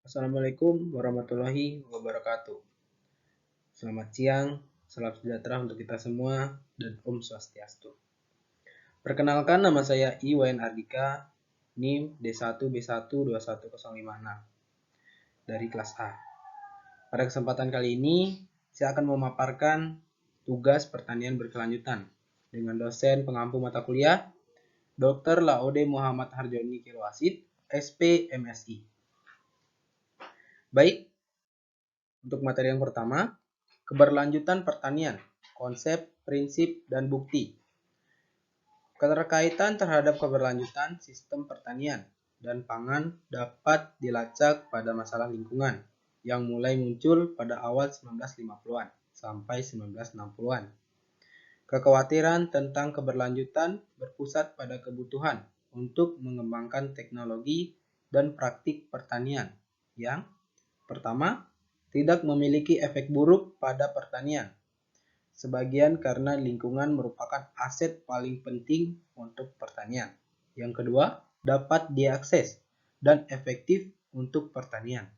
Assalamualaikum warahmatullahi wabarakatuh. Selamat siang, salam sejahtera untuk kita semua, dan Om Swastiastu. Perkenalkan, nama saya Iwan Ardika, NIM D1B12106 dari kelas A. Pada kesempatan kali ini, saya akan memaparkan tugas pertanian berkelanjutan dengan dosen pengampu mata kuliah, Dr. Laode Muhammad Harjoni Kilwasid, SP MSI. Baik, untuk materi yang pertama, keberlanjutan pertanian, konsep, prinsip, dan bukti. Keterkaitan terhadap keberlanjutan sistem pertanian dan pangan dapat dilacak pada masalah lingkungan yang mulai muncul pada awal 1950-an sampai 1960-an. Kekhawatiran tentang keberlanjutan berpusat pada kebutuhan untuk mengembangkan teknologi dan praktik pertanian yang pertama, tidak memiliki efek buruk pada pertanian. Sebagian karena lingkungan merupakan aset paling penting untuk pertanian. Yang kedua, dapat diakses dan efektif untuk pertanian.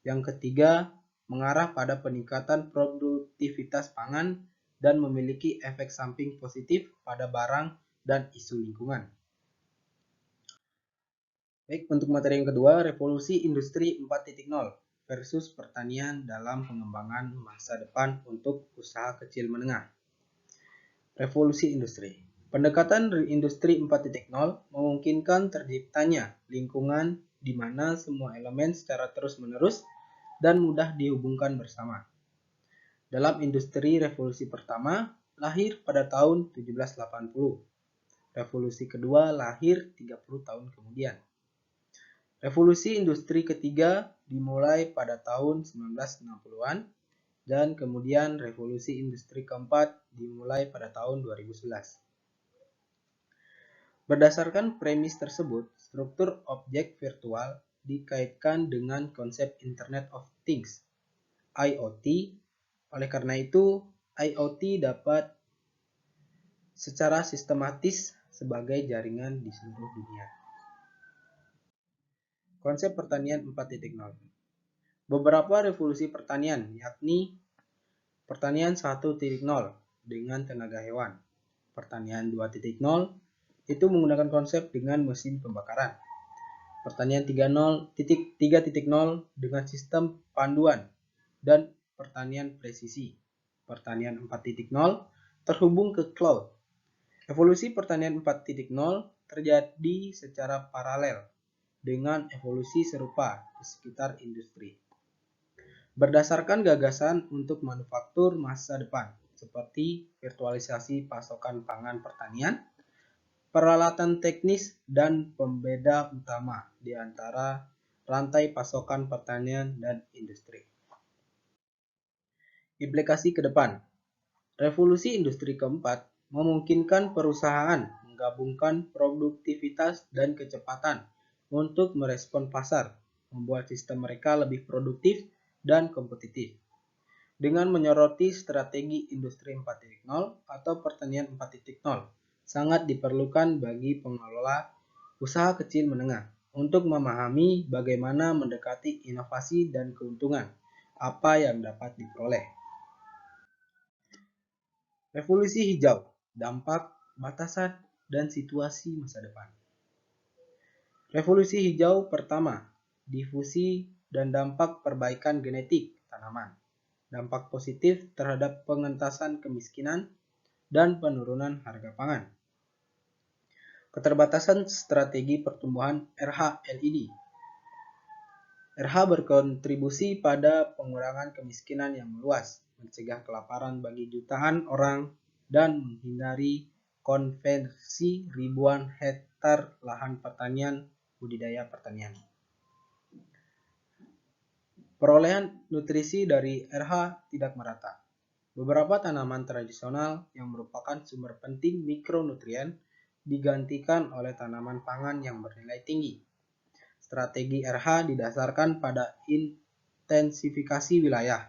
Yang ketiga, mengarah pada peningkatan produktivitas pangan dan memiliki efek samping positif pada barang dan isu lingkungan. Baik, untuk materi yang kedua, revolusi industri 4.0 versus pertanian dalam pengembangan masa depan untuk usaha kecil menengah. Revolusi industri. Pendekatan industri 4.0 memungkinkan terciptanya lingkungan di mana semua elemen secara terus-menerus dan mudah dihubungkan bersama. Dalam industri revolusi pertama lahir pada tahun 1780. Revolusi kedua lahir 30 tahun kemudian. Revolusi industri ketiga dimulai pada tahun 1960-an dan kemudian revolusi industri keempat dimulai pada tahun 2011. Berdasarkan premis tersebut, struktur objek virtual dikaitkan dengan konsep Internet of Things, IoT. Oleh karena itu, IoT dapat secara sistematis sebagai jaringan di seluruh dunia. Konsep pertanian 4.0. Beberapa revolusi pertanian, yakni pertanian 1.0 dengan tenaga hewan, pertanian 2.0 itu menggunakan konsep dengan mesin pembakaran, pertanian 3.0 dengan sistem panduan, dan pertanian presisi. Pertanian 4.0 terhubung ke cloud. Evolusi pertanian 4.0 terjadi secara paralel dengan evolusi serupa di sekitar industri. Berdasarkan gagasan untuk manufaktur masa depan, seperti virtualisasi pasokan pangan pertanian, peralatan teknis, dan pembeda utama di antara rantai pasokan pertanian dan industri. Implikasi ke depan. Revolusi industri keempat memungkinkan perusahaan menggabungkan produktivitas dan kecepatan untuk merespon pasar, membuat sistem mereka lebih produktif dan kompetitif. Dengan menyoroti strategi industri 4.0 atau pertanian 4.0, sangat diperlukan bagi pengelola usaha kecil menengah untuk memahami bagaimana mendekati inovasi dan keuntungan apa yang dapat diperoleh. Revolusi hijau, dampak, batasan, dan situasi masa depan. Revolusi hijau pertama, difusi dan dampak perbaikan genetik tanaman. Dampak positif terhadap pengentasan kemiskinan dan penurunan harga pangan. Keterbatasan strategi pertumbuhan RH-LED. RH berkontribusi pada pengurangan kemiskinan yang meluas, mencegah kelaparan bagi jutaan orang, dan menghindari konversi ribuan hektar lahan pertanian budidaya pertanian. Perolehan nutrisi dari RH tidak merata. Beberapa tanaman tradisional yang merupakan sumber penting mikronutrien digantikan oleh tanaman pangan yang bernilai tinggi. Strategi RH didasarkan pada intensifikasi wilayah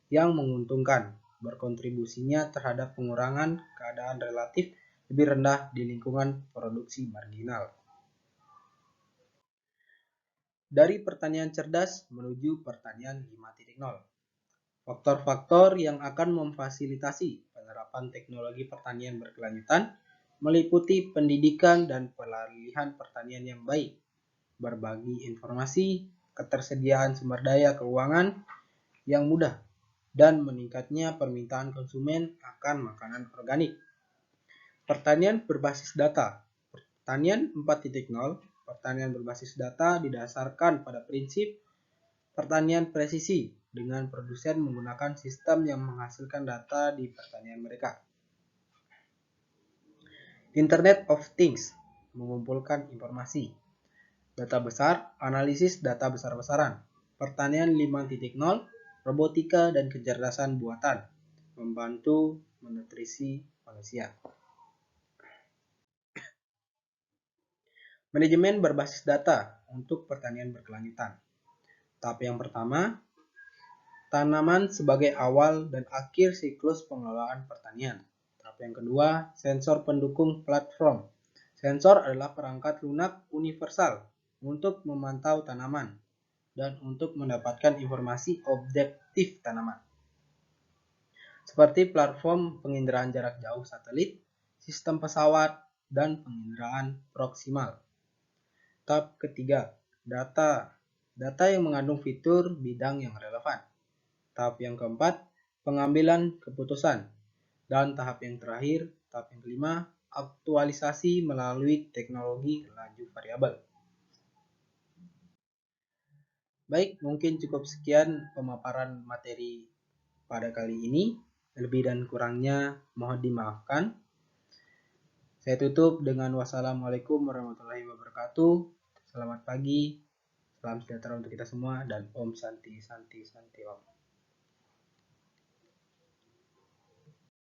yang menguntungkan, berkontribusinya terhadap pengurangan keadaan relatif lebih rendah di lingkungan produksi marginal. Dari pertanian cerdas menuju pertanian 5.0. Faktor-faktor yang akan memfasilitasi penerapan teknologi pertanian berkelanjutan meliputi pendidikan dan pelatihan pertanian yang baik, berbagi informasi, ketersediaan sumber daya keuangan yang mudah, dan meningkatnya permintaan konsumen akan makanan organik. Pertanian berbasis data. Pertanian 4.0, pertanian berbasis data didasarkan pada prinsip pertanian presisi dengan produsen menggunakan sistem yang menghasilkan data di pertanian mereka. Internet of Things mengumpulkan informasi. Data besar, analisis data besar-besaran. Pertanian 5.0, robotika dan kecerdasan buatan membantu menutrisi manusia. Manajemen berbasis data untuk pertanian berkelanjutan. Tahap yang pertama, tanaman sebagai awal dan akhir siklus pengelolaan pertanian. Tahap yang kedua, sensor pendukung platform. Sensor adalah perangkat lunak universal untuk memantau tanaman dan untuk mendapatkan informasi objektif tanaman. Seperti platform penginderaan jarak jauh satelit, sistem pesawat, dan penginderaan proksimal. Tahap ketiga, data. Data yang mengandung fitur bidang yang relevan. Tahap yang keempat, pengambilan keputusan. Dan tahap yang terakhir, tahap yang kelima, aktualisasi melalui teknologi laju variabel. Baik, mungkin cukup sekian pemaparan materi pada kali ini. Lebih dan kurangnya mohon dimaafkan. Saya tutup dengan wassalamualaikum warahmatullahi wabarakatuh. Selamat pagi, salam sejahtera untuk kita semua, dan Om Santi Santi Santi Om.